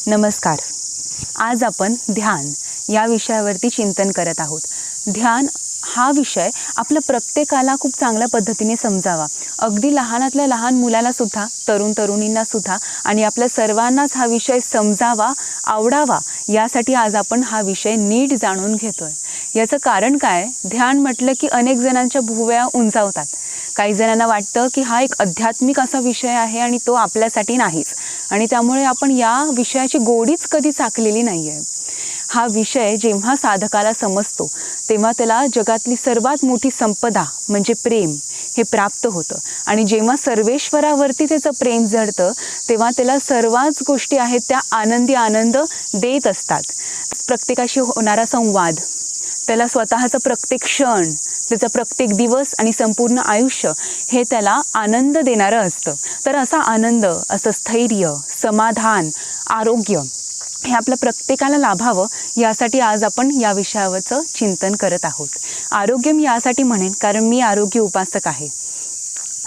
नमस्कार. आज आपण ध्यान या विषयावरती चिंतन करत आहोत. ध्यान हा विषय आपल्या प्रत्येकाला खूप चांगल्या पद्धतीने समजावा. अगदी लहानातल्या लहान मुलालासुद्धा, तरुण तरुणींनासुद्धा आणि आपल्या सर्वांनाच हा विषय समजावा, आवडावा यासाठी आज आपण हा विषय नीट जाणून घेतोय. याचं कारण काय? ध्यान म्हटलं की अनेक जणांच्या भुवया उंचावतात. काही जणांना वाटतं की हा एक आध्यात्मिक असा विषय आहे आणि तो आपल्यासाठी नाहीच, आणि त्यामुळे आपण या विषयाची गोडीच कधी चाखलेली नाही आहे. हा विषय जेव्हा साधकाला समजतो तेव्हा त्याला जगातली सर्वात मोठी संपदा म्हणजे प्रेम हे प्राप्त होतं. आणि जेव्हा सर्वेश्वरावरती त्याचं प्रेम जडतं तेव्हा त्याला सर्वच गोष्टी आहेत त्या आनंद देत असतात. प्रत्येकाशी होणारा संवाद, त्याला स्वतःचा प्रत्येक क्षण, त्याचा प्रत्येक दिवस आणि संपूर्ण आयुष्य हे त्याला आनंद देणारं असतं. तर असा आनंद, असं स्थैर्य, समाधान, आरोग्य हे आपल्या प्रत्येकाला लाभावं यासाठी आज आपण या विषयावरचं चिंतन करत आहोत. आरोग्य मी यासाठी म्हणेन कारण मी आरोग्य उपासक आहे.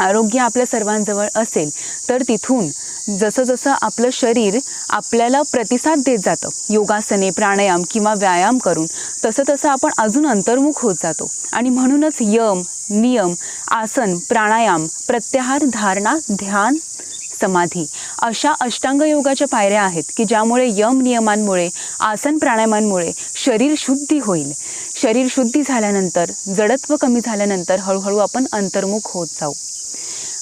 आरोग्य आपल्या सर्वांजवळ असेल तर तिथून जसं जसं आपलं शरीर आपल्याला प्रतिसाद देत जातं, योगासने, प्राणायाम किंवा व्यायाम करून, तसं तसं आपण अजून अंतर्मुख होत जातो. आणि म्हणूनच यम, नियम, आसन, प्राणायाम, प्रत्याहार, धारणा, ध्यान, समाधी अशा अष्टांग योगाच्या पायऱ्या आहेत की ज्यामुळे यम नियमांमुळे, आसन प्राणायामांमुळे शरीर शुद्धी होईल. शरीर शुद्धी झाल्यानंतर, जडत्व कमी झाल्यानंतर हळूहळू आपण अंतर्मुख होत जाऊ.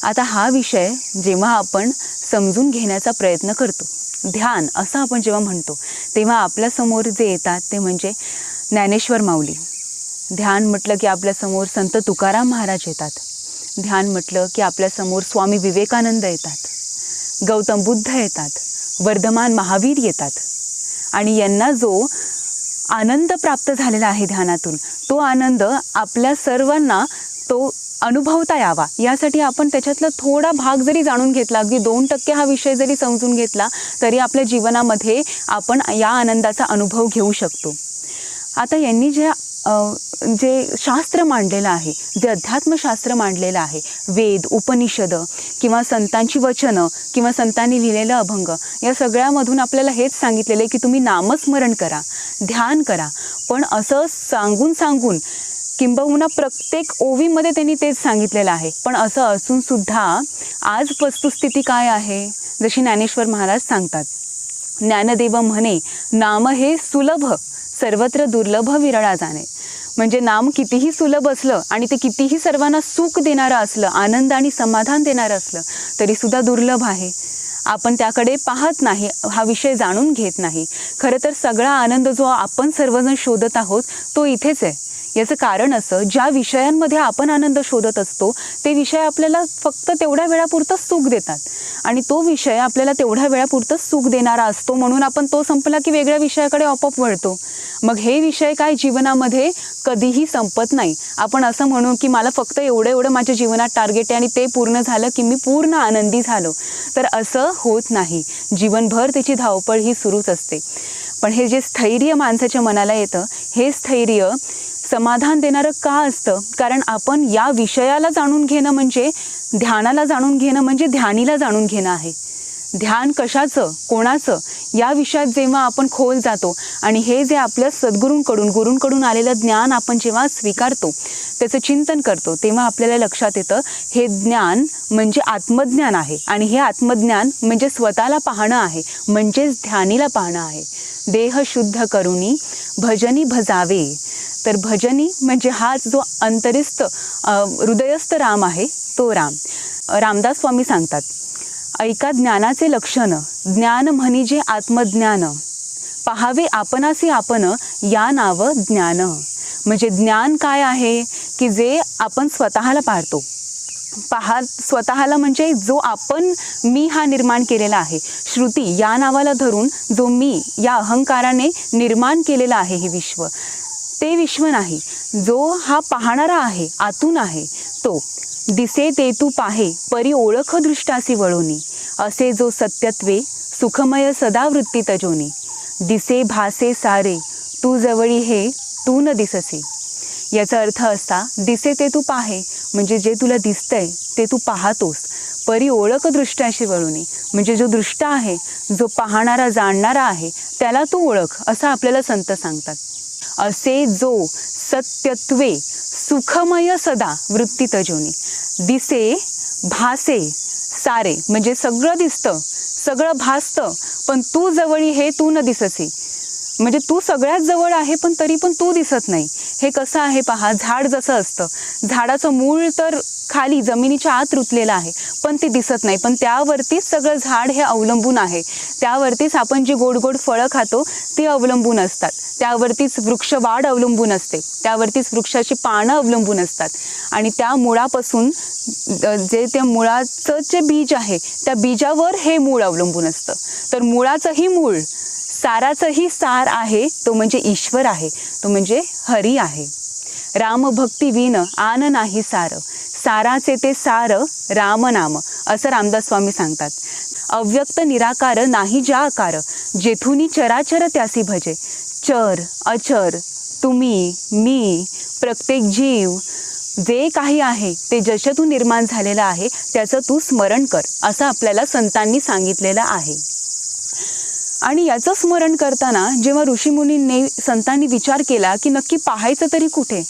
आता हा विषय जेव्हा आपण समजून घेण्याचा प्रयत्न करतो, ध्यान असं आपण जेव्हा म्हणतो तेव्हा आपल्यासमोर जे येतात ते म्हणजे ज्ञानेश्वर माऊली. ध्यान म्हटलं की आपल्यासमोर संत तुकाराम महाराज येतात. ध्यान म्हटलं की आपल्यासमोर स्वामी विवेकानंद येतात, गौतम बुद्ध येतात, वर्धमान महावीर येतात. आणि यांना जो आनंद प्राप्त झालेला आहे ध्यानातून, तो आनंद आपल्या सर्वांना तो अनुभवता यावा यासाठी आपण त्याच्यातला थोडा भाग जरी जाणून घेतला, अगदी 2% हा विषय जरी समजून घेतला तरी आपल्या जीवनामध्ये आपण या आनंदाचा अनुभव घेऊ शकतो. आता यांनी जे शास्त्र मांडलेलं आहे, जे अध्यात्मशास्त्र मांडलेलं आहे, वेद, उपनिषद किंवा संतांची वचनं किंवा संतांनी लिहिलेलं अभंग, या सगळ्यामधून आपल्याला हेच सांगितलेलं आहे की तुम्ही नामस्मरण करा, ध्यान करा. पण असं सांगून किंबहुना प्रत्येक ओवीमध्ये त्यांनी तेच सांगितलेलं आहे. पण असं असून सुद्धा आज वस्तुस्थिती काय आहे? जशी ज्ञानेश्वर महाराज सांगतात, ज्ञानदेव म्हणे नाम हे सुलभ, सर्वत्र दुर्लभ विरळा जाणे. म्हणजे नाम कितीही सुलभ असलं आणि ते कितीही सर्वांना सुख देणारं असलं, आनंद आणि समाधान देणारं असलं तरीसुद्धा दुर्लभ आहे. आपण त्याकडे पाहत नाही, हा विषय जाणून घेत नाही. खरं तर सगळा आनंद जो आपण सर्वजण शोधत आहोत तो इथेच आहे. याचं कारण असं, ज्या विषयांमध्ये आपण आनंद शोधत असतो ते विषय आपल्याला फक्त तेवढ्या वेळापुरतं सुख देतात आणि तो विषय आपल्याला तेवढ्या वेळापुरतं सुख देणारा असतो, म्हणून आपण तो संपला की वेगळ्या विषयाकडे आपोआप वळतो. मग हे विषय काय जीवनामध्ये कधीही संपत नाही. आपण असं म्हणू की मला फक्त एवढं माझ्या जीवनात टार्गेट आहे आणि ते पूर्ण झालं की मी पूर्ण आनंदी झालो, तर असं होत नाही. जीवनभर त्याची धावपळ ही सुरूच असते. पण हे जे स्थैर्य माणसाच्या मनाला येतं, हे स्थैर्य समाधान देणारं का असतं? कारण आपण या विषयाला जाणून घेणं म्हणजे, ध्यानाला जाणून घेणं म्हणजे ध्यानीला जाणून घेणं आहे. ध्यान कशाचं, कोणाचं, या विषयात जेव्हा आपण खोल जातो आणि हे जे आपल्या गुरूंकडून आलेलं ज्ञान आपण जेव्हा स्वीकारतो, त्याचं चिंतन करतो, तेव्हा आपल्याला लक्षात येतं हे ज्ञान म्हणजे आत्मज्ञान आहे. आणि हे आत्मज्ञान म्हणजे स्वतःला पाहणं आहे, म्हणजेच ध्यानीला पाहणं आहे. देह शुद्ध करुणी भजनी भजावे. तर भजनी म्हणजे हाच जो अंतरिस्थ हृदयस्थ राम आहे, तो राम. रामदास स्वामी सांगतात, ऐका ज्ञानाचे लक्षण, ज्ञान म्हणजे आत्मज्ञान, पाहावे आपणासी आपण, या नाव ज्ञान. म्हणजे ज्ञान काय आहे की जे आपण स्वतःला पाहतो. स्वतःला म्हणजे जो आपण मी हा निर्माण केलेला आहे. श्रुती या नावाला धरून जो मी या अहंकाराने निर्माण केलेला आहे हे विश्व, ते विश्व नाही. जो हा पाहणारा आहे, आतून आहे, तो दिसे ते तू पाहे, परी ओळख दृष्टासी वळोनी, असे जो सत्यत्वे सुखमय सदा वृत्ती तजोनी, दिसे भासे सारे तू जवळी हे तू न दिससे. याचा अर्थ असा, दिसे ते तू पाहे म्हणजे जे तुला दिसतंय ते तू पाहतोस, परी ओळख दृष्टाशी वळूनी, म्हणजे जो दृष्टा आहे, जो पाहणारा जाणणारा आहे, त्याला तू ओळख, असं आपल्याला संत सांगतात. असे जो सत्यत्वे सुखमय सदा वृत्ती तजोनी, दिसे भासे सारे, म्हणजे सगळं दिसतं, सगळं भासतं, पण तू जवळी हे तू न दिससी. म्हणजे तू सगळ्यात जवळ आहे, पण तरी पण तू दिसत नाही. हे कसं आहे पहा, झाड जसं असतं, झाडाचं मूळ तर खाली जमिनीच्या आत रुतलेलं आहे, पण ते दिसत नाही, पण त्यावरतीच सगळं झाड हे अवलंबून आहे. त्यावरतीच आपण जी गोड गोड फळं खातो ती अवलंबून असतात, त्यावरतीच वृक्ष वाढ अवलंबून असते, त्यावरतीच वृक्षाची पानं अवलंबून असतात. आणि त्या मुळापासून जे त्या मुळाचं जे बीज आहे, त्या बीजावर हे मूळ अवलंबून असतं. तर मुळाचंही मूळ, साराचंही सार आहे, तो म्हणजे ईश्वर आहे, तो म्हणजे हरी आहे. रामभक्ती विन आन नाही सार, साराचे ते सार राम नाम, असं रामदास स्वामी सांगतात. अव्यक्त निराकार नाही ज्या आकार, जेथुनी चराचर त्यासी भजे. चर अचर, तुम्ही मी, प्रत्येक जीव जे काही आहे ते ज्याच्यातून निर्माण झालेलं आहे त्याचं तू स्मरण कर, असं आपल्याला संतांनी सांगितलेलं आहे. आणि याचं स्मरण करताना जेव्हा ऋषीमुनींनी संतांनी विचार केला की नक्की पाहायचं तरी कुठे,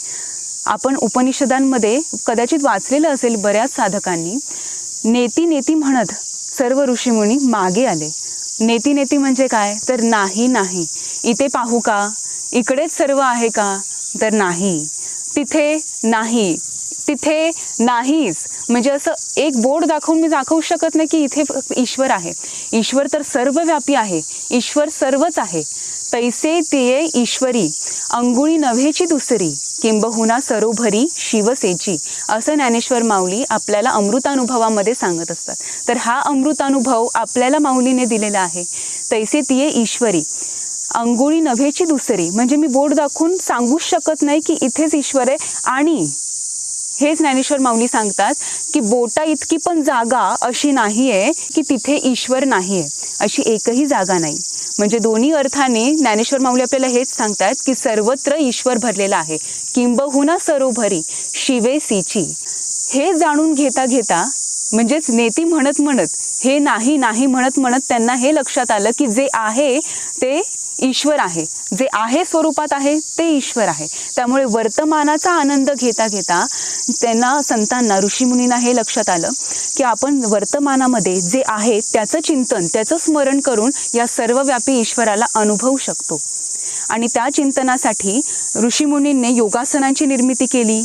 आपण उपनिषदांमध्ये कदाचित वाचलेलं असेल बऱ्याच साधकांनी, नेती नेती म्हणत सर्व ऋषीमुनी मागे आले. नेती नेती म्हणजे काय, तर नाही नाही, इथे पाहू का, इकडेच सर्व आहे का, तर नाही, तिथे नाही, तिथे नाहीच. म्हणजे असं एक बोर्ड दाखवून मी दाखवू शकत नाही की इथे ईश्वर आहे. ईश्वर तर सर्वव्यापी आहे, ईश्वर सर्वच आहे. तैसे ते ईश्वरी अंगुळी नव्हेची दुसरी, किंबहुना सरोभरी शिवसेची, असं ज्ञानेश्वर माऊली आपल्याला अमृतानुभवामध्ये सांगत असतात. तर हा अमृतानुभव आपल्याला माऊलीने दिलेला आहे. तैसे तिये ईश्वरी अंगुळी नव्हेची दुसरी, म्हणजे मी बोर्ड दाखवून सांगूच शकत नाही की इथेच ईश्वर आहे. आणि हेच ज्ञानेश्वर माऊली सांगतात की बोटा इतकी पण जागा अशी नाही आहे की तिथे ईश्वर नाही आहे, अशी एकही जागा नाही. म्हणजे दोन्ही अर्थाने ज्ञानेश्वर माऊली आपल्याला हेच सांगतात की सर्वत्र ईश्वर भरलेला आहे. किंबहुना सरोभरी शिवेसीची, हे जाणून घेता घेता, म्हणजेच नेती म्हणत म्हणत, हे नाही नाही म्हणत म्हणत त्यांना हे लक्षात आलं की जे आहे ते ईश्वर आहे, जे आहे स्वरूपात आहे ते ईश्वर आहे. त्यामुळे वर्तमानाचा आनंद घेता घेता त्यांना, संतांना, ऋषीमुनींना हे लक्षात आलं की आपण वर्तमानामध्ये जे आहे त्याचं चिंतन, त्याचं स्मरण करून या सर्वव्यापी ईश्वराला अनुभवू शकतो. आणि त्या चिंतनासाठी ऋषीमुनींनी योगासनांची निर्मिती केली,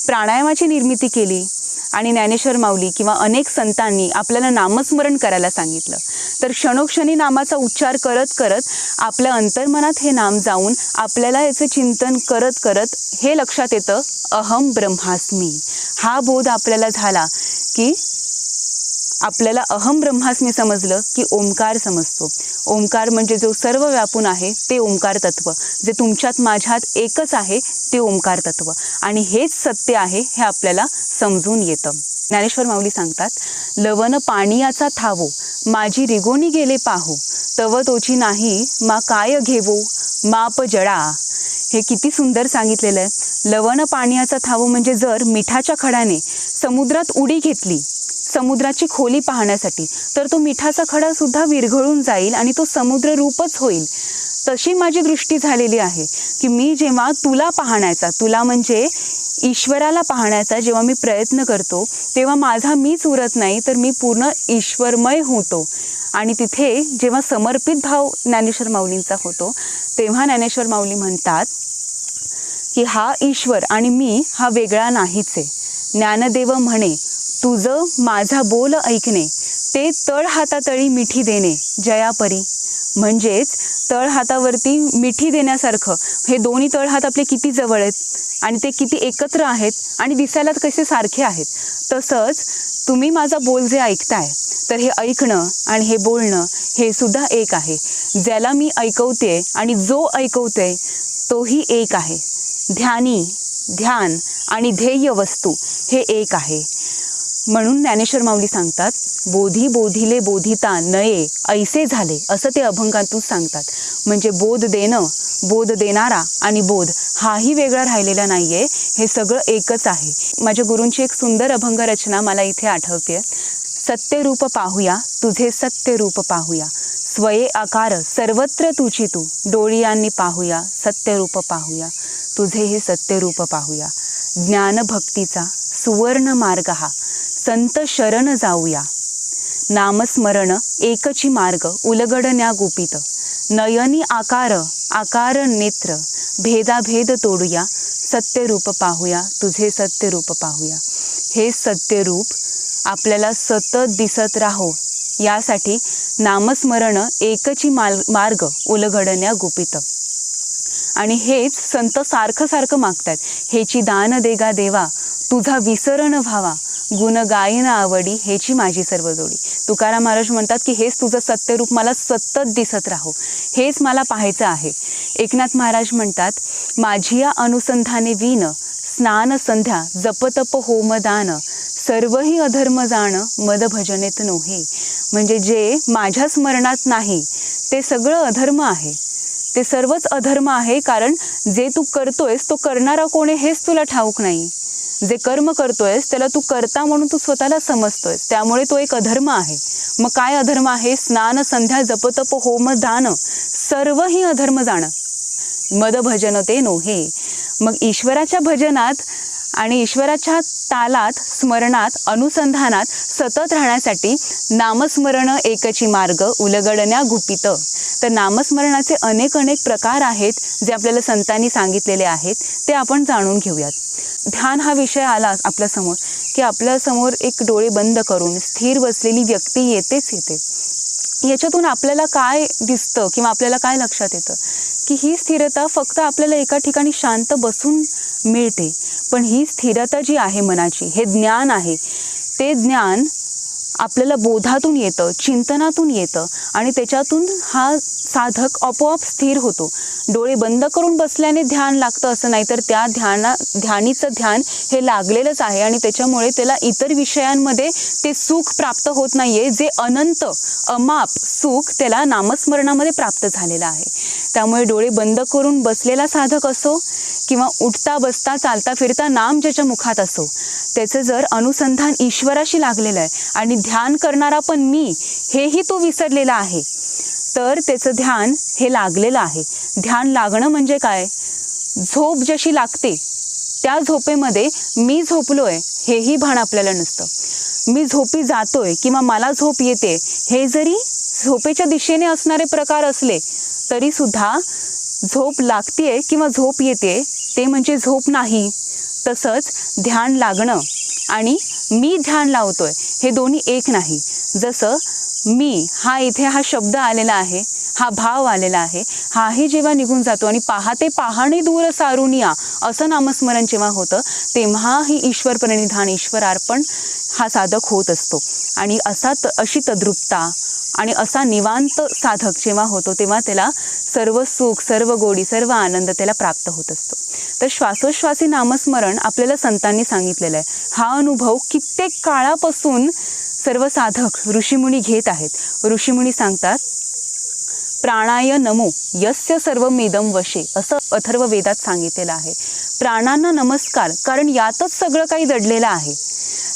प्राणायामाची निर्मिती केली. आणि ज्ञानेश्वर माऊली किंवा अनेक संतांनी आपल्याला नामस्मरण करायला सांगितलं. तर क्षणोक्षणी नामाचा उच्चार करत करत आपल्या अंतर्मनात हे नाम जाऊन आपल्याला याचं चिंतन करत करत हे लक्षात येतं, अहम ब्रह्मास्मी. हा बोध आपल्याला झाला की आपल्याला अहम ब्रह्मास्मी समजलं की ओंकार समजतो. ओंकार म्हणजे जो सर्व व्यापून आहे ते ओंकार तत्व, जे तुमच्यात माझ्यात एकच आहे ते ओंकार तत्व, आणि हेच सत्य आहे हे आपल्याला समजून येतं. ज्ञानेश्वर माऊली सांगतात, लवन पाणियाचा थावो माझी रिगोनी गेले पाहो, तव तोची नाही मा काय घेवो माप जळा. हे किती सुंदर सांगितलेलं आहे. लवन पाणियाचा थावो म्हणजे जर मिठाच्या खड्याने समुद्रात उडी घेतली समुद्राची खोली पाहण्यासाठी, तर तो मिठाचा खडा सुद्धा विरघळून जाईल आणि तो समुद्र रूपच होईल. तशी माझी दृष्टी झालेली आहे की मी जेव्हा तुला पाहण्याचा, तुला म्हणजे ईश्वराला पाहण्याचा जेव्हा मी प्रयत्न करतो तेव्हा माझा मीच उरत नाही, तर मी पूर्ण ईश्वरमय होतो. आणि तिथे जेव्हा समर्पित भाव ज्ञानेश्वर माऊलींचा होतो तेव्हा ज्ञानेश्वर माऊली म्हणतात की हा ईश्वर आणि मी हा वेगळा नाहीच आहे. ज्ञानदेव म्हणे तुझं माझा बोल ऐकणे, ते तळ हातातळी मिठी देणे जयापरी. म्हणजेच तळ हातावरती मिठी देण्यासारखं हे दोन्ही तळ हात आपले किती जवळ आहेत आणि ते किती एकत्र आहेत आणि दिसायला कसे सारखे आहेत. तसंच तुम्ही माझा बोल जे ऐकताय, तर हे ऐकणं आणि हे बोलणं हे सुद्धा एक आहे. ज्याला मी ऐकवते आणि जो ऐकवते तोही एक आहे. ध्यान आणि ध्येय वस्तू हे एक आहे. म्हणून ज्ञानेश्वर माऊली सांगतात, बोधी बोधिले बोधिता नये ऐसे झाले, असं ते अभंगातून सांगतात. म्हणजे बोध देणं, बोध देणारा आणि बोध हाही वेगळा राहिलेला नाही आहे, हे सगळं एकच आहे. माझ्या गुरूंची एक सुंदर अभंग रचना मला इथे आठवते. सत्यरूप पाहूया तुझे सत्यरूप पाहूया, स्वये आकार सर्वत्र तुझी तू, डोळियांनी पाहूया सत्यरूप पाहूया, तुझे हे सत्यरूप पाहूया. ज्ञानभक्तीचा सुवर्ण मार्ग हा, संत शरण जाऊया. नामस्मरण एकची मार्ग, उलगडण्या गुपित, नयनी आकार आकार नेत्र, भेदाभेद तोडूया, सत्यरूप पाहूया तुझे सत्यरूप पाहूया. हे सत्यरूप आपल्याला सतत दिसत राहो यासाठी नामस्मरण एकची मार्ग उलगडण्या गुपित. आणि हेच संत सारखं सारखं मागतात. हेची दान देगा देवा, तुझा विसरण व्हावा, गुण गायन आवडी, हेची माझी सर्व जोडी. तुकाराम महाराज म्हणतात की हेच तुझं सत्यरूप मला सतत दिसत राहो, हेच मला पाहायचं आहे. एकनाथ महाराज म्हणतात, माझी या अनुसंधाने वीन, स्नान संध्या जपतप होमदान, सर्वही अधर्म जाण, मद भजनेत नोहे. म्हणजे जे माझ्या स्मरणात नाही ते सगळं अधर्म आहे, ते सर्वच अधर्म आहे. कारण जे तू करतोयस तो करणारा कोण आहे हेच तुला ठाऊक नाही. जे कर्म करतोयस त्याला तू करता म्हणून तू स्वतःला समजतोयस, त्यामुळे तो एक अधर्म आहे. मग काय अधर्म आहे? स्नान संध्या जपतप होम दान, सर्व ही अधर्म जाणं, मद भजन ते नोहे. मग ईश्वराच्या भजनात आणि ईश्वराच्या तालात, स्मरणात, अनुसंधानात सतत राहण्यासाठी नामस्मरण एकची मार्ग, उलगडण्या गुपित. तर नामस्मरणाचे अनेक प्रकार आहेत जे आपल्याला संतांनी सांगितलेले आहेत, ते आपण जाणून घेऊयात. ध्यान हा विषय आला आपल्यासमोर की आपल्यासमोर एक डोळे बंद करून स्थिर बसलेली व्यक्ती येतेच येते. याच्यातून आपल्याला काय दिसतं किंवा आपल्याला काय लक्षात येतं की ही स्थिरता फक्त आपल्याला एका ठिकाणी शांत बसून मिळते. पण ही स्थिरता जी आहे मनाची, हे ज्ञान आहे, ते ज्ञान आपल्याला बोधातून येतं, चिंतनातून येतं आणि त्याच्यातून हा साधक आपोआप स्थिर होतो. डोळे बंद करून बसल्याने ध्यान लागतं असं नाही, तर त्या ध्यानीचं ध्यान हे लागलेलंच आहे आणि त्याच्यामुळे त्याला इतर विषयांमध्ये ते सुख प्राप्त होत नाहीये. जे अनंत अमाप सुख त्याला नामस्मरणामध्ये प्राप्त झालेलं आहे. त्यामुळे डोळे बंद करून बसलेला साधक असो किंवा उठता बसता चालता फिरता नाम ज्याच्या मुखात असो, त्याचं जर अनुसंधान ईश्वराशी लागलेलं आहे आणि ध्यान करणारा पण मी हेही तो विसरलेला आहे, तर त्याचं ध्यान हे लागलेलं आहे. ध्यान लागणं म्हणजे काय? झोप जशी लागते त्या झोपेमध्ये मी झोपलोय हेही भान आपल्याला नसतं. मी झोपी जातोय किंवा मला झोप येते हे जरी झोपेच्या दिशेने असणारे प्रकार असले तरी सुद्धा झोप लागतेय किंवा झोप येते ते म्हणजे झोप नाही. तसंच ध्यान लागणं आणि मी ध्यान लावतोय हे दोन्ही एक नाही. जसं मी हा शब्द आलेला आहे, हा भाव आलेला आहे, हाही जेव्हा निघून जातो आणि पाहते पाहणे दूर सारुनिया असं नामस्मरण जेव्हा होतं तेव्हा ही ईश्वर प्रणिधान, ईश्वर अर्पण हा साधक होत असतो. आणि अशी तद्रुपता आणि असा निवांत साधक जेव्हा होतो तेव्हा त्याला सर्व सुख, सर्व गोडी, सर्व आनंद त्याला प्राप्त होत असतो. तर श्वासोश्वासी नामस्मरण आपल्याला संतांनी सांगितलेलं आहे. हा अनुभव कित्येक काळापासून सर्व साधक ऋषीमुनी घेत आहेत. ऋषीमुनी सांगतात, प्राणाय नमो यस्य सर्वमिदं वशे, असं अथर्व वेदात सांगितलेलं आहे. प्राणांना नमस्कार, कारण यातच सगळं काही दडलेलं आहे.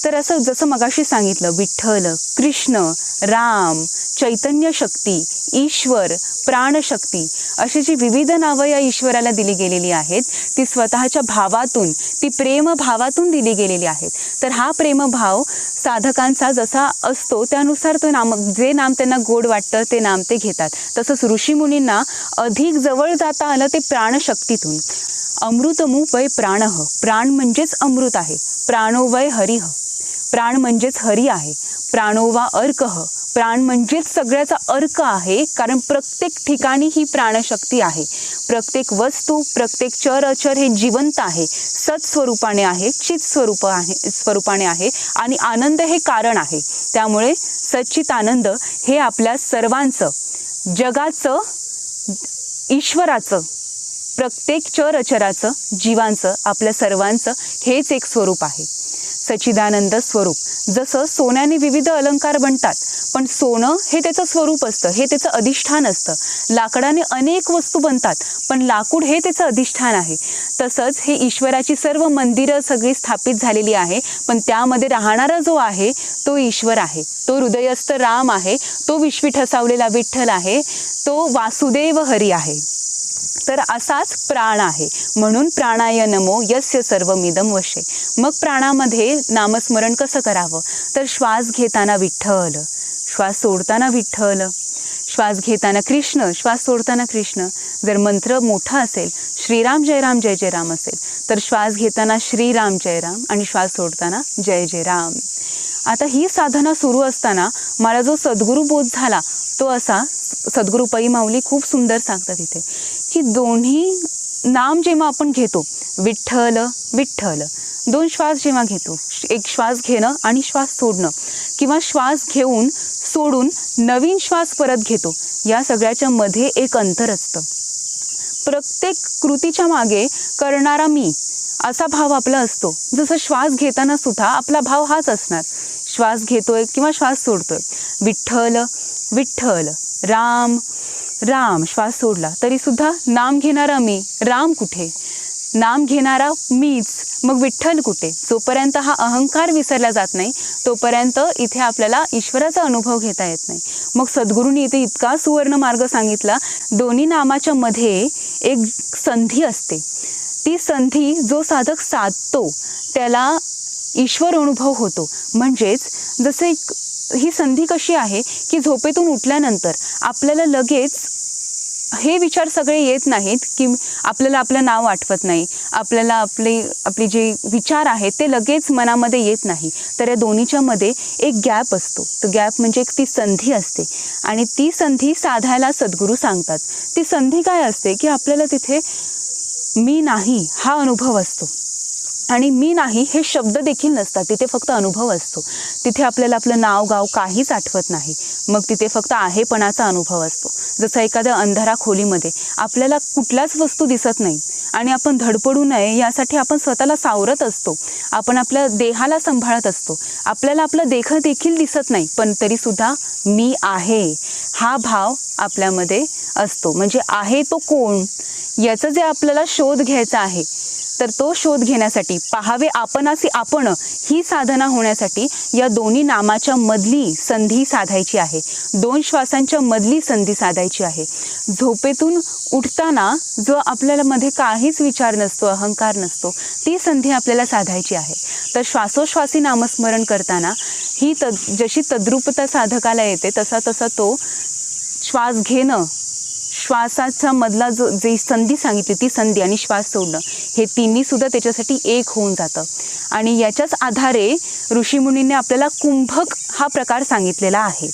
तर असं जसं मगाशी सांगितलं, विठ्ठल, कृष्ण, राम, चैतन्य शक्ती, ईश्वर, प्राणशक्ती अशी जी विविध नावं या ईश्वराला दिली गेलेली आहेत ती स्वतःच्या भावातून, ती प्रेमभावातून दिली गेलेली आहेत. तर हा प्रेमभाव साधकांचा जसा असतो त्यानुसार तो जे नाम त्यांना गोड वाटतं ते नाम ते घेतात. तसंच ऋषीमुनींना अधिक जवळ जाता आलं ते प्राणशक्तीतून. अमृतमु वै प्राणः, प्राण म्हणजेच अमृत आहे. प्राणो वै हरिः, प्राण म्हणजेच हरी आहे. प्राणो वा अर्कः, प्राण म्हणजेच सगळ्याचा अर्क आहे. कारण प्रत्येक ठिकाणी ही प्राणशक्ती आहे. प्रत्येक वस्तू, प्रत्येक चर अचर हे जिवंत आहे, सत्स्वरूपाने आहे, चित स्वरूपाने आहे आणि आनंद हे कारण आहे. त्यामुळे सच्चित आनंद हे आपल्या सर्वांचं, जगाचं, ईश्वराचं, प्रत्येक चर अचराचं, जीवांचं, आपल्या सर्वांचं हेच एक स्वरूप आहे. सच्चिदानंद स्वरूप. जसं सोन्याने विविध अलंकार बनतात, पण सोनं हे त्याचं स्वरूप असतं, हे त्याचं अधिष्ठान असतं. लाकडाने अनेक वस्तू बनतात, पण लाकूड हे त्याचं अधिष्ठान आहे. तसंच हे ईश्वराची सर्व मंदिरं सगळी स्थापित झालेली आहे, पण त्यामध्ये राहणारा जो आहे तो ईश्वर आहे, तो हृदयस्थ राम आहे, तो विश्वी ठसावलेला विठ्ठल आहे, तो वासुदेव हरी आहे. तर असाच प्राण आहे. म्हणून प्राणाय नमो यस्य सर्वमिदं वशे. मग प्राणामध्ये नामस्मरण कसं करावं? तर श्वास घेताना विठ्ठल, श्वास सोडताना विठ्ठल, श्वास घेताना कृष्ण, श्वास सोडताना कृष्ण. जर मंत्र मोठा असेल, श्रीराम जय राम जय जय राम असेल, तर श्वास घेताना श्रीराम जय राम आणि श्वास सोडताना जय जय राम. आता ही साधना सुरू असताना मला जो सद्गुरू बोध झाला तो असा, सद्गुरू पै माऊली खूप सुंदर सांगतात इथे, की दोन्ही नाम जेव्हा आपण घेतो, विठ्ठल विठ्ठल, दोन श्वास जेव्हा घेतो, एक श्वास घेणं आणि श्वास सोडणं, किंवा श्वास घेऊन सोडून नवीन श्वास परत घेतो, या सगळ्याच्या मध्ये एक अंतर असतं. प्रत्येक कृतीच्या मागे करणारा मी असा भाव आपला असतो. जसं श्वास घेताना सुद्धा आपला भाव हाच असणार. श्वास घेतोय किंवा श्वास सोडतोय, विठ्ठल विठ्ठल, राम राम, श्वास सोडला तरी सुद्धा नाम घेणारा मी, राम कुठे? नाम घेणारा मीच, मग विठ्ठल कुठे? जोपर्यंत हा अहंकार विसरला जात नाही तोपर्यंत इथे आपल्याला ईश्वराचा अनुभव घेता येत नाही. मग सद्गुरूंनी इथे इतका सुवर्ण मार्ग सांगितला. दोन्ही नामाच्या मध्ये एक संधी असते. ती संधी जो साधक साधतो त्याला ईश्वर अनुभव होतो. म्हणजेच जसे ही संधी कशी आहे की झोपेतून उठल्यानंतर आपल्याला लगेच हे विचार सगळे येत नाहीत की आपल्याला आपलं नाव आठवत नाही, आपल्याला आपली जे विचार आहेत ते लगेच मनामध्ये येत नाही. तर या दोन्हीच्या मध्ये एक गॅप असतो. तो गॅप म्हणजे ती संधी असते आणि ती संधी साधायला सद्गुरू सांगतात. ती संधी काय असते की आपल्याला तिथे मी नाही हा अनुभव असतो आणि मी नाही हे शब्द देखील नसतात, तिथे फक्त अनुभव असतो. तिथे आपल्याला आपलं नाव गाव काहीच आठवत नाही, मग तिथे फक्त आहेपणाचा अनुभव असतो. जसं एखाद्या अंधारा खोलीमध्ये आपल्याला कुठल्याच वस्तू दिसत नाही आणि आपण धडपडू नये यासाठी आपण स्वतःला सावरत असतो, आपण आपल्या देहाला सांभाळत असतो, आपल्याला आपलं देह देखील दिसत नाही, पण तरीसुद्धा मी आहे हा भाव आपल्यामध्ये असतो. म्हणजे आहे तो कोण याचं जे आपल्याला शोध घ्यायचा आहे, तर तो शोध घेण्यासाठी पाहावे आपणासी आपण ही साधना होण्यासाठी या दोन्ही नामाच्या मधली संधी साधायची आहे. दोन श्वासांच्या मधली संधी साधायची आहे. झोपेतून उठताना जो आपल्याला मध्ये काहीच विचार नसतो, अहंकार नसतो, ती संधी आपल्याला साधायची आहे. तर श्वासोश्वासी नामस्मरण करताना ही जशी तद्रूपता साधकाला येते तसा तो श्वास घेणं, श्वासाचा मधला जी संधी सांगितली ती संधी आणि श्वास सोडणं हे तिन्ही सुद्धा त्याच्यासाठी एक होऊन जातं. आणि याच्याच आधारे ऋषीमुनींनी आपल्याला कुंभक हा प्रकार सांगितलेला आहे.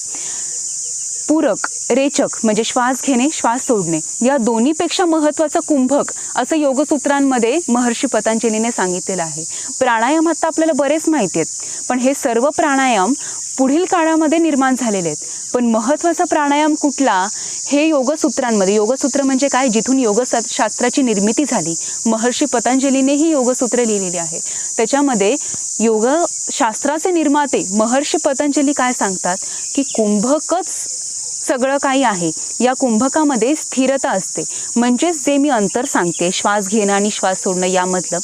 पूरक, रेचक म्हणजे श्वास घेणे, श्वास सोडणे, या दोन्हीपेक्षा महत्त्वाचं कुंभक असं योगसूत्रांमध्ये महर्षी पतंजलीने सांगितलेलं आहे. प्राणायाम आता आपल्याला बरेच माहिती आहेत, पण हे सर्व प्राणायाम पुढील काळामध्ये निर्माण झालेले आहेत. पण महत्त्वाचा प्राणायाम कुठला हे योगसूत्रांमध्ये, योगसूत्र म्हणजे काय, जिथून योगशास्त्राची निर्मिती झाली, महर्षी पतंजलीनेही योगसूत्र लिहिलेली आहे. त्याच्यामध्ये योगशास्त्राचे निर्माते महर्षी पतंजली काय सांगतात की कुंभकच सगळं काही आहे. या कुंभकामध्ये स्थिरता असते. म्हणजेच जे मी अंतर सांगते, श्वास घेणं आणि श्वास सोडणं यामधलं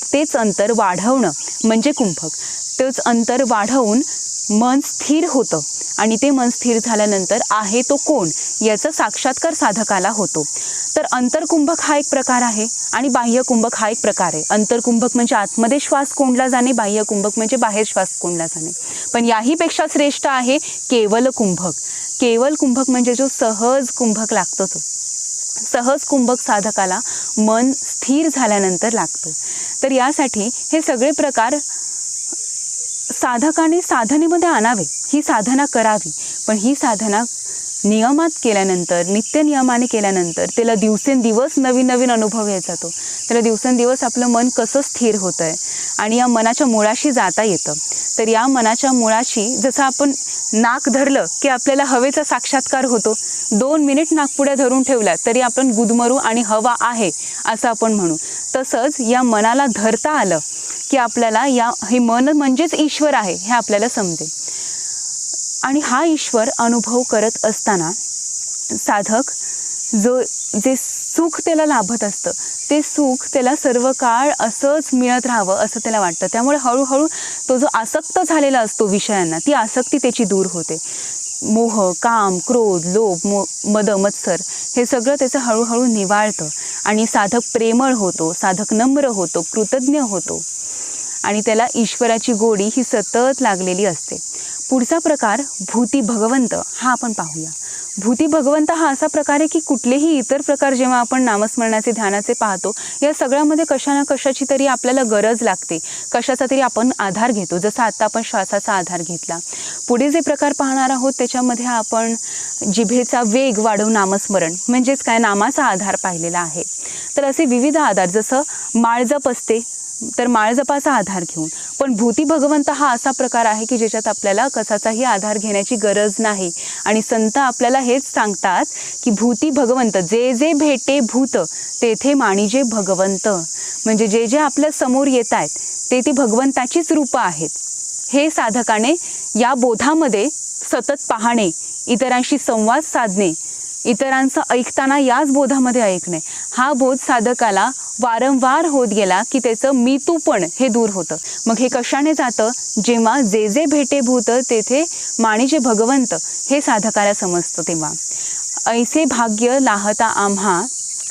तेच अंतर वाढवणं म्हणजे कुंभक. तेच अंतर वाढवून मन स्थिर होतं आणि ते मन स्थिर झाल्यानंतर आहे तो कोण याचा साक्षात्कार साधकाला होतो. तर अंतरकुंभक हा एक प्रकार आहे आणि बाह्य कुंभक हा एक प्रकार आहे. अंतरकुंभक म्हणजे आतमध्ये श्वास कोंडला जाणे, बाह्य कुंभक म्हणजे बाहेर श्वास कोंडला जाणे. पण याहीपेक्षा श्रेष्ठ आहे केवल कुंभक. केवल कुंभक म्हणजे जो सहज कुंभक लागतो, तो सहज कुंभक साधकाला मन स्थिर झाल्यानंतर लागतो. तर यासाठी हे सगळे प्रकार साधकाने साधनेमध्ये आणावे, ही साधना करावी. पण ही साधना नियमात केल्यानंतर, नित्य नियमाने केल्यानंतर त्याला दिवसेंदिवस नवीन नवीन अनुभव येत जातो. त्याला दिवसेंदिवस आपलं मन कसं स्थिर होतं आहे आणि या मनाच्या मुळाशी जाता येतं. तर या मनाच्या मुळाशी जसं आपण नाक धरलं की आपल्याला हवेचा साक्षात्कार होतो. 2 मिनिट नाकपुड्या धरून ठेवल्या तरी आपण गुदमरू आणि हवा आहे असं आपण म्हणू. तसंच या मनाला धरता आलं की आपल्याला हे मन म्हणजेच ईश्वर आहे हे आपल्याला समजेल. आणि हा ईश्वर अनुभव करत असताना साधक जे सुख त्याला लाभत असतं ते सुख त्याला सर्व काळ असंच मिळत राहावं असं त्याला वाटतं. त्यामुळे हळूहळू तो जो आसक्त झालेला असतो विषयांना, ती आसक्ती त्याची दूर होते. मोह, काम, क्रोध, लोभ, मद, मत्सर हे सगळं त्याचं हळूहळू निवाळतं आणि साधक प्रेमळ होतो, साधक नम्र होतो, कृतज्ञ होतो आणि त्याला ईश्वराची गोडी ही सतत लागलेली असते. पुढचा प्रकार भूती भगवंत हा आपण पाहूया. भूती भगवंत हा असा प्रकार आहे की कुठलेही इतर प्रकार जेव्हा आपण नामस्मरणाचे ध्यानाचे पाहतो या सगळ्यामध्ये कशा ना कशाची तरी आपल्याला गरज लागते, कशाचा तरी आपण आधार घेतो. जसं आत्ता आपण श्वासाचा आधार घेतला. पुढे जे प्रकार पाहणार आहोत त्याच्यामध्ये आपण जिभेचा वेग वाढवून नामस्मरण म्हणजेच काय नामाचा आधार पाहिलेला आहे. तर असे विविध आधार, जसं माळजप असते तर माळजपाचा आधार घेऊन. पण भूती भगवंत हा असा प्रकार आहे की ज्याच्यात आपल्याला कशाचाही आधार घेण्याची गरज नाही. आणि संत आपल्याला हेच सांगतात की भूती भगवंत, जे जे भेटे भूत तेथे माणिजे भगवंत. म्हणजे जे जे आपल्या समोर येत आहेत ते ती भगवंताचीच रूपं आहेत. हे साधकाने या बोधामध्ये सतत पाहणे, इतरांशी संवाद साधणे, इतरांचं ऐकताना याच बोधामध्ये ऐकणे, हा बोध साधकाला वारंवार होत गेला की त्याचं मी तू पण हे दूर होतं. मग हे कशाने जातं? जेव्हा जे जे भेटे भूत तेथे माणिजे भगवंत हे साधकाला समजतं तेव्हा. ऐसे भाग्य लाहता आम्हा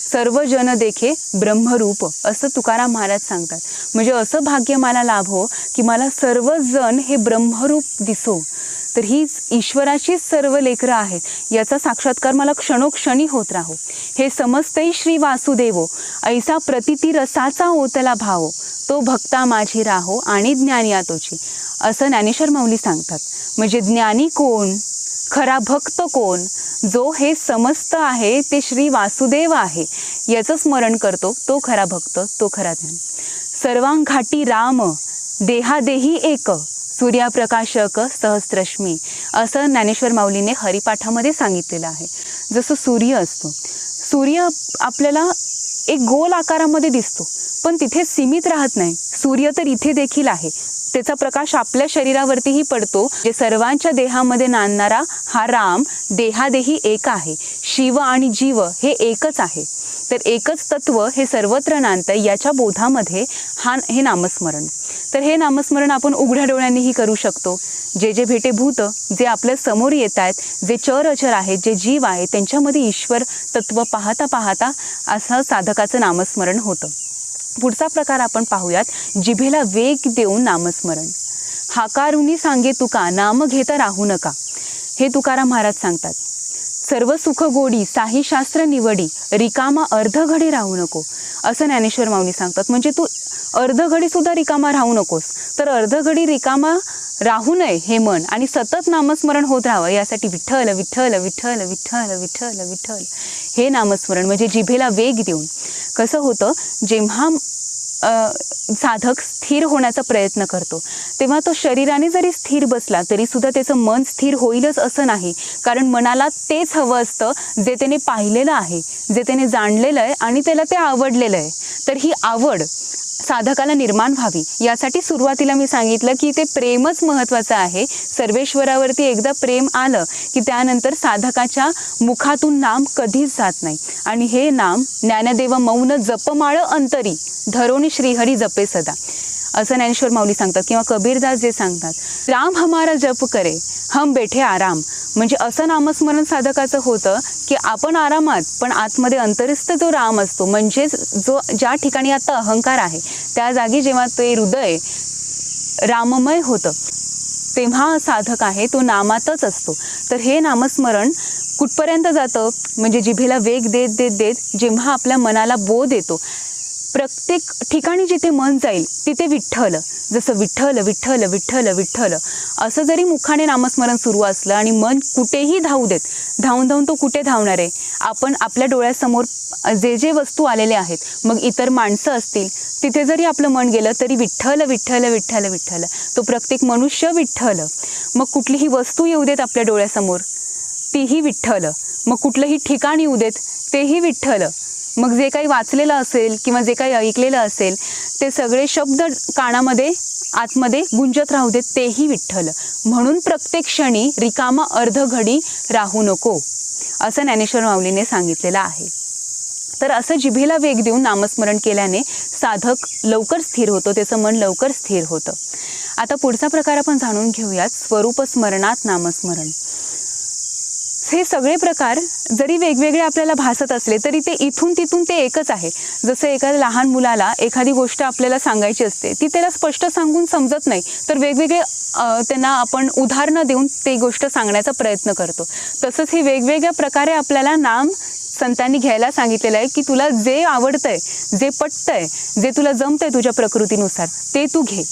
सर्व जन देखे ब्रह्मरूप असं तुकाराम महाराज सांगतात. म्हणजे असं भाग्य मला लाभो की मला सर्वजण हे ब्रह्मरूप दिसो. तर हीच ईश्वराचीच सर्व लेकरं आहेत याचा साक्षात्कार मला क्षणोक्षणी होत राहो. हे समजते श्री वासुदेवो ऐसा प्रतिती रसाचा ओतला भावो तो भक्ता माझी राहो आणि ज्ञानिया तोची असं ज्ञानेश्वर माऊली सांगतात. म्हणजे ज्ञानी कोण, खरा भक्त कोण, जो हे समस्त आहे ते श्री वासुदेव आहे याचं स्मरण करतो तो खरा भक्त, तो खरा ज्ञान. सर्वांघाटी राम देहादेही एक सूर्यप्रकाशक सहस्त्रश्मी असं ज्ञानेश्वर माऊलीने हरिपाठामध्ये सांगितलेलं आहे. जसं सूर्य असतो, सूर्य आपल्याला एक गोल आकारामध्ये दिसतो पण तिथे सीमित राहत नाही. सूर्य तर इथे देखील आहे, त्याचा प्रकाश आपल्या शरीरावरतीही पडतो. जे सर्वांच्या देहामध्ये नांदणारा हा राम देहादेही एक आहे. शिव आणि जीव हे एकच आहे. तर एकच तत्व हे सर्वत्र नांदतं याच्या बोधामध्ये हे नामस्मरण. तर हे नामस्मरण आपण उघड्या डोळ्यांनीही करू शकतो. जे जे भेटे भूत जे आपल्या समोर येत आहेत, जे चर अचर आहेत, जे जीव आहे त्यांच्यामध्ये ईश्वर तत्व पाहता पाहता असं साधकाचं नामस्मरण होतं. पुढचा प्रकार आपण पाहूयात, जिभेला वेग देऊन नामस्मरण. हाकारुनी सांगे तुका नाम घेता राहू नका हे तुकाराम महाराज सांगतात. सर्व सुख गोडी साही शास्त्र निवडी रिकामा अर्धघडी राहू नको असं ज्ञानेश्वर माऊली सांगतात. म्हणजे तू अर्धघडी सुद्धा रिकामा राहू नकोस. तर अर्धघडी रिकामा राहू नये हे मन आणि सतत नामस्मरण होत राहावं यासाठी विठ्ठल विठ्ठल विठ्ठल विठ्ठल विठ्ठल विठ्ठल हे नामस्मरण. म्हणजे जिभेला वेग देऊन. कसं होतं, जेव्हा साधक स्थिर होण्याचा प्रयत्न करतो तेव्हा तो शरीराने जरी स्थिर बसला तरी सुद्धा त्याचं मन स्थिर होईलच असं नाही. कारण मनाला तेच हवं असतं जे त्याने पाहिलेलं आहे, जे त्याने जाणलेलं आहे आणि त्याला ते आवडलेलं आहे. तर ही आवड साधकाला निर्माण व्हावी यासाठी सुरुवातीला मी सांगितलं की ते प्रेमच महत्त्वाचं आहे. सर्वेश्वरावरती एकदा प्रेम आलं की त्यानंतर साधकाच्या मुखातून नाम कधीच जात नाही. आणि हे नाम ज्ञानदेव मौन जपमाळ अंतरी धरोनी श्रीहरी जपे सदा असं ज्ञानेश्वर माऊली सांगतात. किंवा कबीरदास जे सांगतात, राम हमारा जप करे हम बैठे आराम. म्हणजे असं नामस्मरण साधकाचं होतं की आपण आरामात पण आतमध्ये अंतरिस्थ जो राम असतो, म्हणजेच जो ज्या ठिकाणी आता अहंकार आहे त्या जागी जेव्हा ते हृदय राममय होतं तेव्हा साधक आहे तो नामातच असतो. तर हे नामस्मरण कुठपर्यंत जातं, म्हणजे जिभेला वेग देत देत देत जेव्हा आपल्या मनाला बोध येतो, प्रत्येक ठिकाणी जिथे मन जाईल तिथे विठ्ठल, जसं विठ्ठल विठ्ठल विठ्ठल विठ्ठल असं जरी मुखाने नामस्मरण सुरू असलं आणि मन कुठेही धावू देत, धावून धावून तो कुठे धावणार आहे. आपण आपल्या डोळ्यासमोर जे जे वस्तू आलेले आहेत, मग इतर माणसं असतील तिथे जरी आपलं मन गेलं तरी विठ्ठल विठ्ठल विठ्ठल विठ्ठल, तो प्रत्येक मनुष्य विठ्ठल. मग कुठलीही वस्तू येऊ देत आपल्या डोळ्यासमोर तीही विठ्ठल, मग कुठलंही ठिकाण येऊ देत तेही विठ्ठल. मग जे काही वाचलेलं असेल किंवा जे काही ऐकलेलं असेल ते सगळे शब्द कानामध्ये आतमध्ये गुंजत राहू देत, तेही विठ्ठल. म्हणून प्रत्येक क्षणी रिकामा अर्ध घडी राहू नको, असं ज्ञानेश्वर माऊलीने सांगितलेलं आहे. तर असं जिभेला वेग देऊन नामस्मरण केल्याने साधक लवकर स्थिर होतो, त्याचं मन लवकर स्थिर होतं. आता पुढचा प्रकार आपण जाणून घेऊयात, स्वरूप स्मरणात नामस्मरण. हे सगळे प्रकार जरी वेगवेगळे आपल्याला भासत असले तरी ते इथून तिथून ते एकच आहे. जसं एखाद्या लहान मुलाला एखादी गोष्ट आपल्याला सांगायची असते, ती त्याला स्पष्ट सांगून समजत नाही, तर वेगवेगळे त्यांना आपण उदाहरणं देऊन ते गोष्ट सांगण्याचा प्रयत्न करतो. तसंच हे वेगवेगळ्या प्रकारे आपल्याला नाम संतांनी घ्यायला सांगितलेलं आहे की तुला जे आवडतंय, जे पटतंय, जे तुला जमतंय तुझ्या प्रकृतीनुसार ते तू घे.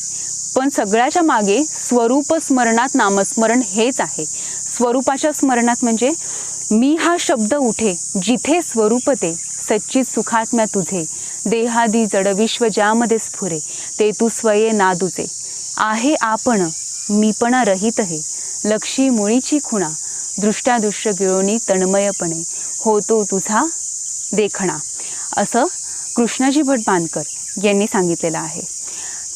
पण सगळ्याच्या मागे स्वरूप स्मरणात नामस्मरण हेच आहे. स्वरूपाच्या स्मरणात म्हणजे मी हा शब्द उठे जिथे स्वरूप ते, सच्चित सुखात्म्या तुझे, देहादी जड विश्व ज्यामध्ये स्फुरे, ते तू स्वये नादुचे, आहे आपण मीपणा रहित हे, लक्षी मुळीची खुणा, दृष्ट्यादृश्य गिळोनी तन्मयपणे, होतो तुझा देखणा, असं कृष्णाजी भट बांधकर यांनी सांगितलेलं आहे.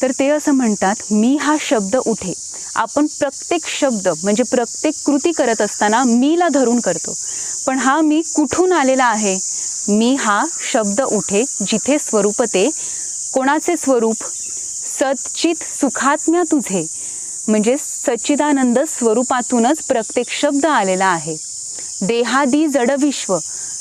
तर ते असं म्हणतात, मी हा शब्द उठे. आपण प्रत्येक शब्द म्हणजे प्रत्येक कृती करत असताना मीला धरून करतो, पण हा मी कुठून आलेला आहे? मी हा शब्द उठे जिथे स्वरूप ते, कोणाचे स्वरूप? सच्चित सुखात्म्या तुझे, म्हणजे सच्चिदानंद स्वरूपातूनच प्रत्येक शब्द आलेला आहे. देहादी जड विश्व,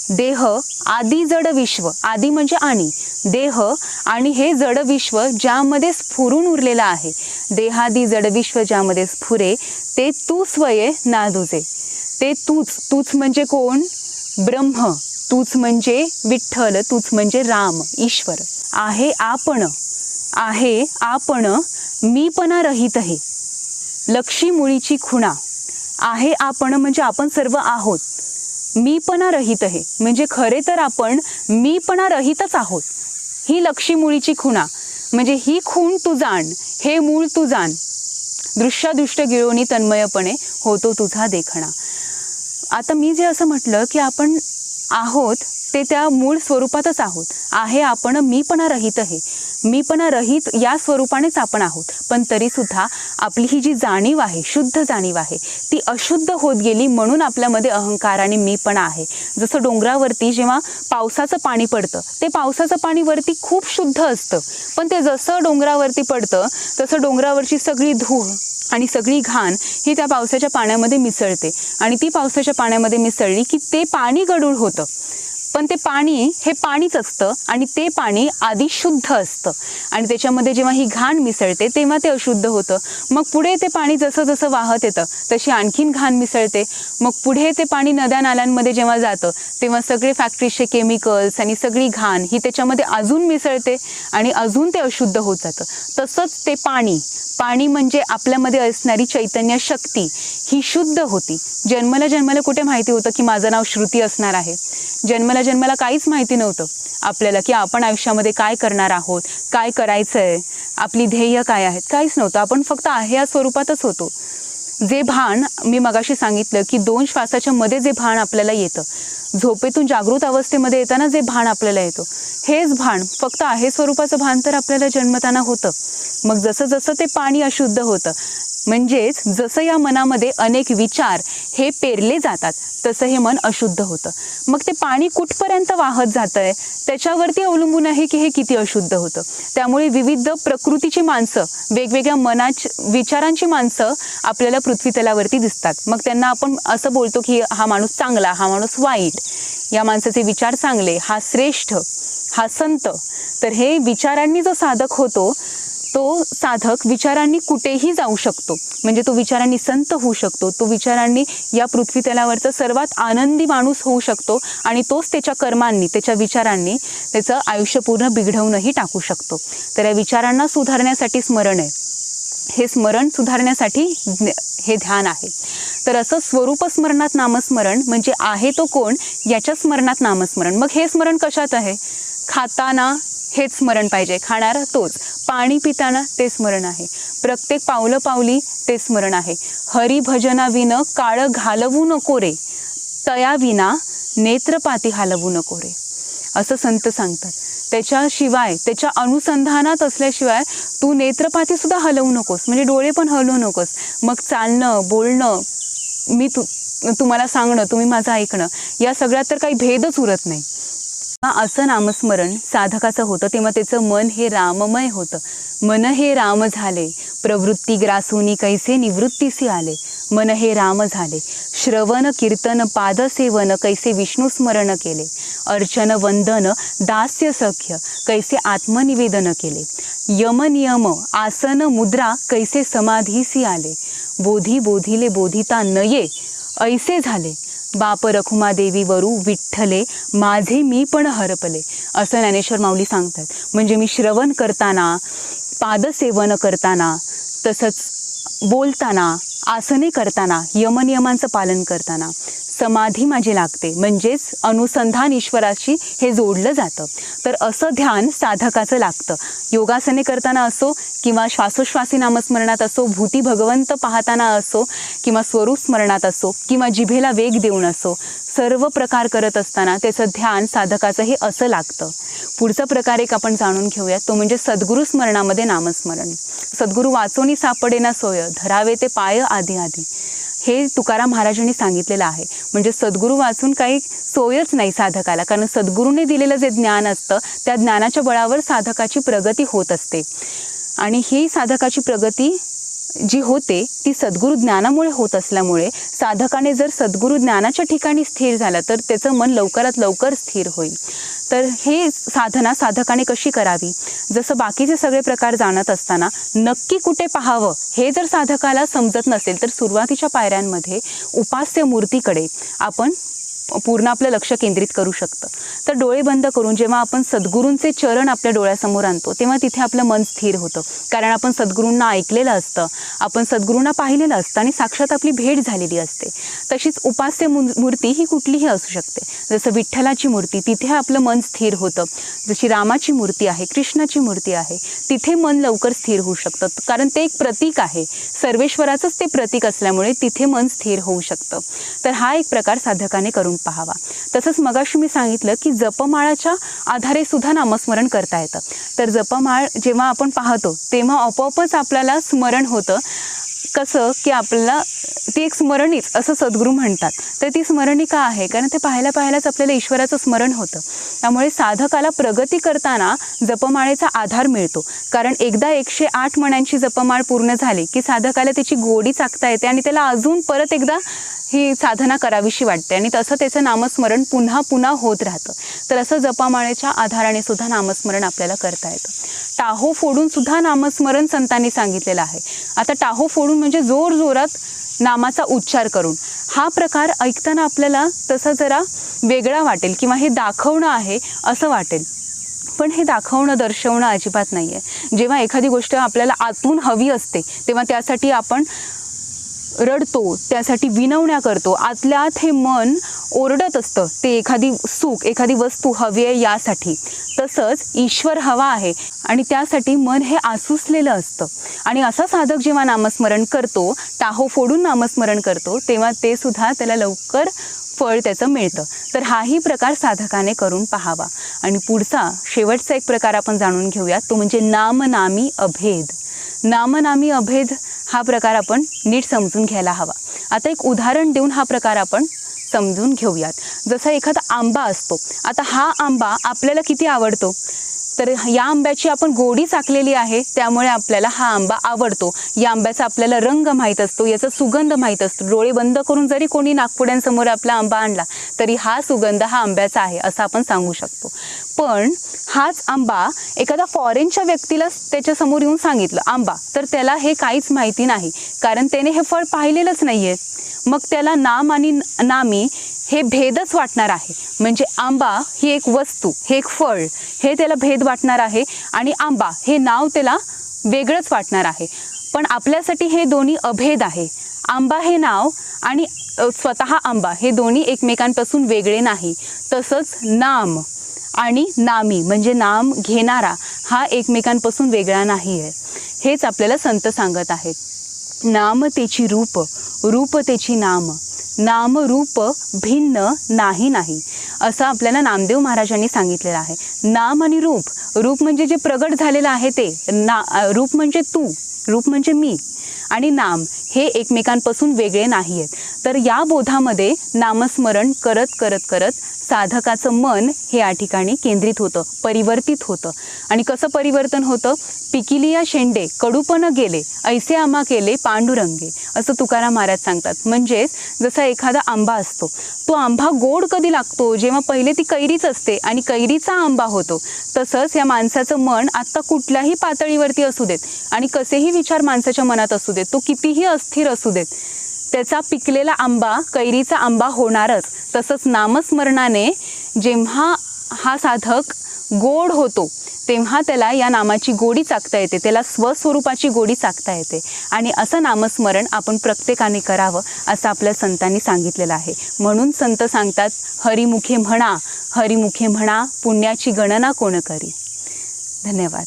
देह आदी जड विश्व, आदी म्हणजे आणि, देह आणि हे जड विश्व ज्यामध्ये स्फुरून उरलेलं आहे, देहादी जड विश्व ज्यामध्ये स्फुरे, ते तू स्वये नादुजे. ते तूच, तूच म्हणजे कोण? ब्रह्म. तूच म्हणजे विठ्ठल, तूच म्हणजे राम, ईश्वर. आहे आपण, आहे आपण मीपणा रहित हे, लक्षी मुळीची खुणा. आहे आपण म्हणजे आपण सर्व आहोत. मीपणा रहित हे म्हणजे खरे तर आपण मीपणा रहितच आहोत. ही लक्षी मुळीची खुणा म्हणजे ही खूण तू जाण, हे मूळ तू जाण, दृश्यादृष्ट गिळोनी तन्मयपणे, होतो तुझा देखणा. आता मी जे असं म्हटलं की आपण आहोत ते त्या मूळ स्वरूपातच आहोत. आहे आपण मीपणा रहित हे, मीपणा रहित या स्वरूपानेच आपण आहोत. पण तरीसुद्धा आपली ही जी जाणीव आहे, शुद्ध जाणीव आहे, ती अशुद्ध होत गेली, म्हणून आपल्यामध्ये अहंकार आणि मीपणा आहे. जसं डोंगरावरती जेव्हा पावसाचं पाणी पडतं, ते पावसाचं पाणी वरती खूप शुद्ध असतं, पण ते जसं डोंगरावरती पडतं तसं डोंगरावरची सगळी धूळ आणि सगळी घाण ही त्या पावसाच्या पाण्यामध्ये मिसळते, आणि ती पावसाच्या पाण्यामध्ये मिसळली की ते पाणी गढूळ होतं. पण ते पाणी हे पाणीच असतं, आणि ते पाणी आधी शुद्ध असतं, आणि त्याच्यामध्ये जेव्हा ही घाण मिसळते तेव्हा ते अशुद्ध होतं. मग पुढे ते पाणी जसं जसं वाहत येतं तशी आणखीन घाण मिसळते. मग पुढे ते पाणी नद्या नाल्यांमध्ये जेव्हा जातं तेव्हा सगळे फॅक्टरीजचे केमिकल्स आणि सगळी घाण ही त्याच्यामध्ये अजून मिसळते, आणि अजून ते अशुद्ध होत जातं. तसंच ते पाणी, पाणी म्हणजे आपल्यामध्ये असणारी चैतन्य शक्ती ही शुद्ध होती. जन्माला जन्माला कुठे माहिती होतं की माझं नाव श्रुती असणार आहे? जन्माला जन्माला काहीच माहिती नव्हतं आपल्याला की आपण आयुष्यामध्ये काय करणार आहोत, काय करायचं आहे, आपली ध्येय काय आहेत, काहीच नव्हतं. आपण फक्त आहे या स्वरूपातच होतो. जे भान मी मगाशी सांगितलं की 2 श्वासाच्या मध्ये जे भान आपल्याला येतं, झोपेतून जागृत अवस्थेमध्ये येताना जे भान आपल्याला येतं, हेच भान, फक्त आहे स्वरूपाचं भान तर आपल्याला जन्मताना होतं. मग जसं जसं ते पाणी अशुद्ध होतं, म्हणजेच जसं या मनामध्ये अनेक विचार हे पेरले जातात तसं हे मन अशुद्ध होतं. मग ते पाणी कुठपर्यंत वाहत जातंय त्याच्यावरती अवलंबून आहे की हे किती अशुद्ध होतं. त्यामुळे विविध प्रकृतीची माणसं, वेगवेगळ्या विचारांची माणसं आपल्याला पृथ्वी तलावरती दिसतात. मग त्यांना आपण असं बोलतो की हा माणूस चांगला, हा माणूस वाईट, या माणसाचे विचार चांगले, हा श्रेष्ठ, हा संत. तर हे विचारांनी जो साधक होतो तो साधक विचारांनी कुठेही जाऊ शकतो, म्हणजे तो विचारांनी संत होऊ शकतो, तो विचारांनी या पृथ्वी तलावरचा सर्वात आनंदी माणूस होऊ शकतो, आणि तोच त्याच्या कर्मांनी, त्याच्या विचारांनी त्याचं आयुष्य पूर्ण बिघडवूनही टाकू शकतो. तर या विचारांना सुधारण्यासाठी स्मरण आहे, हे स्मरण सुधारण्यासाठी हे ध्यान आहे. तर असं स्वरूप स्मरणात नामस्मरण म्हणजे आहे तो कोण याच्या स्मरणात नामस्मरण. मग हे स्मरण कशात आहे? खाताना हेच स्मरण पाहिजे, खाणारा तोच, पाणी पिताना ते स्मरण आहे, प्रत्येक पावलं पावली ते स्मरण आहे. हरिभजना विन काळ घालवू नको रे, तया विना नेत्रपाती हलवू नको रे, असं संत सांगतात. त्याच्याशिवाय, त्याच्या अनुसंधानात असल्याशिवाय तू नेत्रपाती सुद्धा हलवू नकोस, म्हणजे डोळे पण हलवू नकोस. मग चालणं, बोलणं, मी तुम्हाला सांगणं, तुम्ही माझं ऐकणं, या सगळ्यात तर काही भेदच उरत नाही. असं नामस्मरण साधकाचं होतं तेव्हा त्याचं मन हे राममय होतं. मन हे राम झाले, प्रवृत्ती ग्रासूनी कैसे निवृत्तीसी आले. मन हे राम झाले, श्रवण कीर्तन पादसेवन कैसे विष्णू स्मरण केले. अर्चन वंदन दास्य सख्य कैसे आत्मनिवेदन केले. यम नियम आसन मुद्रा कैसे समाधीसी आले. बोधी बोधिले बोधिता नये ऐसे झाले. बाप रखुमा देवी वरू विठ्ठले माझे मी पण हरपले. असं ज्ञानेश्वर माऊली सांगतात. म्हणजे मी श्रवण करताना, पादसेवन करताना, तसंच बोलताना, आसने करताना, यमनियमांचं पालन करताना समाधी माझी लागते, म्हणजेच अनुसंधान ईश्वराशी हे जोडलं जातं. तर असं ध्यान साधकाचं लागतं. योगासने करताना असो किंवा श्वासोश्वासी नामस्मरणात असो, भूती भगवंत पाहताना असो किंवा स्वरूप स्मरणात असो किंवा जिभेला वेग देऊन असो, सर्व प्रकार करत असताना त्याचं ध्यान साधकाचं हे असं लागतं. पुढचा प्रकार एक आपण जाणून घेऊया, तो म्हणजे सद्गुरू स्मरणामध्ये नामस्मरण. सद्गुरू वाचोनी सापडेना सोय, धरावे ते पाय आधी आधी, हे तुकाराम महाराजांनी सांगितलेलं आहे. म्हणजे सद्गुरू वाचून काही सोयच नाही साधकाला, कारण सद्गुरूने दिलेलं जे ज्ञान असतं त्या ज्ञानाच्या बळावर साधकाची प्रगती होत असते. आणि ही साधकाची प्रगती जी होते ती सद्गुरू ज्ञानामुळे होत असल्यामुळे साधकाने जर सद्गुरू ज्ञानाच्या ठिकाणी स्थिर झाला तर त्याचं मन लवकरात लवकर स्थिर होईल. तर हे साधना साधकाने कशी करावी, जसं बाकीचे सगळे प्रकार जाणत असताना नक्की कुठे पाहावं हे जर साधकाला समजत नसेल तर सुरुवातीच्या पायऱ्यांमध्ये उपास्य मूर्तीकडे आपण पूर्ण आपलं लक्ष केंद्रित करू शकतं. तर डोळे बंद करून जेव्हा आपण सद्गुरूंचे चरण आपल्या डोळ्यासमोर आणतो तेव्हा तिथे आपलं मन स्थिर होतं, कारण आपण सद्गुरूंना ऐकलेलं असतं, आपण सद्गुरूंना पाहिलेलं असतं आणि साक्षात आपली भेट झालेली असते. तशीच उपास्य मूर्ती ही कुठलीही असू शकते. जसं विठ्ठलाची मूर्ती, तिथे आपलं मन स्थिर होतं. जशी रामाची मूर्ती आहे, कृष्णाची मूर्ती आहे, तिथे मन लवकर स्थिर होऊ शकतं, कारण ते एक प्रतीक आहे. सर्वेश्वराचंच ते प्रतीक असल्यामुळे तिथे मन स्थिर होऊ शकतं. तर हा एक प्रकार साधकाने करून पाहावा. तसंच मगाशी मी सांगितलं की जपमाळाच्या आधारे सुद्धा नामस्मरण करता येतं. तर जपमाळ जेव्हा आपण पाहतो तेव्हा आपोआपच आपल्याला स्मरण होतं. कसं की आपल्याला ती एक स्मरणीच असं सद्गुरू म्हणतात. तर ती स्मरणी का आहे, कारण ते पाहायलाच आपल्याला ईश्वराचं स्मरण होतं. त्यामुळे साधकाला प्रगती करताना जपमाळेचा आधार मिळतो, कारण एकदा 108 मण्यांची जपमाळ पूर्ण झाली की साधकाला त्याची गोडी चाखता येते आणि त्याला अजून परत एकदा ही साधना करावीशी वाटते आणि तसं त्याचं नामस्मरण पुन्हा पुन्हा होत राहतं. तर असं जपमाळेच्या आधाराने सुद्धा नामस्मरण आपल्याला करता येतं. टाहो फोडून सुद्धा नामस्मरण संतांनी सांगितलेलं आहे. आता टाहो फोडून म्हणजे जोर जोरात नामाचा उच्चार करून, हा प्रकार ऐकताना आपल्याला तसा जरा वेगळा वाटेल किंवा हे दाखवणं आहे असं वाटेल, पण हे दाखवणं दर्शवणं अजिबात नाही आहे. जेव्हा एखादी गोष्ट आपल्याला आतून हवी असते तेव्हा त्यासाठी आपण रडतो, त्यासाठी विनवण्या करतो, आतल्या आत हे मन ओरडत असतं ते एखादी सुख, एखादी वस्तू हवी आहे यासाठी. तसंच ईश्वर हवा आहे आणि त्यासाठी मन हे आसुसलेलं असतं. आणि असा साधक जेव्हा नामस्मरण करतो, टाहो फोडून नामस्मरण करतो, तेव्हा ते सुद्धा त्याला लवकर फळ त्याचं मिळतं. तर हाही प्रकार साधकाने करून पाहावा. आणि पुढचा शेवटचा एक प्रकार आपण जाणून घेऊया, तो म्हणजे नामनामी अभेद. नामनामी अभेद हा प्रकार आपण नीट समजून घ्यायला हवा. आता एक उदाहरण देऊन हा प्रकार आपण समजून घेऊयात. जसा एखादा आंबा असतो, आता हा आंबा आपल्याला किती आवडतो, तर या आंब्याची आपण गोडी चाखलेली आहे त्यामुळे आपल्याला हा आंबा आवडतो. या आंब्याचा आपल्याला रंग माहीत असतो, याचा सुगंध माहीत असतो. डोळे बंद करून जरी कोणी नागपुड्यांसमोर आपला आंबा आणला तरी हा सुगंध हा आंब्याचा आहे असं आपण सांगू शकतो. पण हाच आंबा एखादा फॉरेनच्या व्यक्तीला त्याच्यासमोर येऊन सांगितलं आंबा, तर त्याला हे काहीच माहिती नाही, कारण त्याने हे फळ पाहिलेलंच नाही आहे. मग त्याला नाम आणि नामी हे भेदच वाटणार आहे. म्हणजे आंबा ही एक वस्तू, हे एक फळ, हे त्याला भेद वाटणार आहे आणि आंबा हे नाव त्याला वेगळंच वाटणार आहे. पण आपल्यासाठी हे दोन्ही अभेद आहे. आंबा हे नाव आणि स्वतः आंबा हे दोन्ही एकमेकांपासून वेगळे नाही. तसंच नाम आणि नामी म्हणजे नाम घेणारा हा एकमेकांपासून वेगळा नाही आहे. हेच आपल्याला संत सांगत आहेत. नाम तेची रूप, रूप तेची नाम, नाम रूप भिन्न नाही नाही. असं आपल्याला नामदेव महाराजांनी सांगितलेलं आहे. नाम आणि रूप, रूप म्हणजे जे प्रगट झालेलं आहे ते, रूप म्हणजे तू, रूप म्हणजे मी, आणि नाम हे एकमेकांपासून वेगळे नाही आहेत. तर या बोधामध्ये नामस्मरण करत करत करत साधकाचं मन हे या ठिकाणी केंद्रित होतं, परिवर्तित होतं. आणि कसं परिवर्तन होतं? पिकिलिया शेंडे कडूपण गेले, ऐसे आंबा केले पांडुरंगे, असं तुकाराम महाराज सांगतात. म्हणजेच जसा एखादा आंबा असतो, तो आंबा गोड कधी लागतो? जेव्हा पहिले ती कैरीच असते आणि कैरीचा आंबा होतो. तसंच या माणसाचं मन आत्ता कुठल्याही पातळीवरती असू देत आणि कसेही विचार माणसाच्या मनात असू देत, तो कितीही अस्थिर असू देत, त्याचा पिकलेला आंबा कैरीचा आंबा होणारच. तसंच नामस्मरणाने जेव्हा हा साधक गोड होतो तेव्हा त्याला या नामाची गोडी चाखता येते, त्याला स्वस्वरूपाची गोडी चाखता येते. आणि असं नामस्मरण आपण प्रत्येकाने करावं असं आपल्या संतांनी सांगितलेलं आहे. म्हणून संत सांगतात, हरिमुखे म्हणा, हरिमुखे म्हणा, पुण्याची गणना कोण करी. धन्यवाद.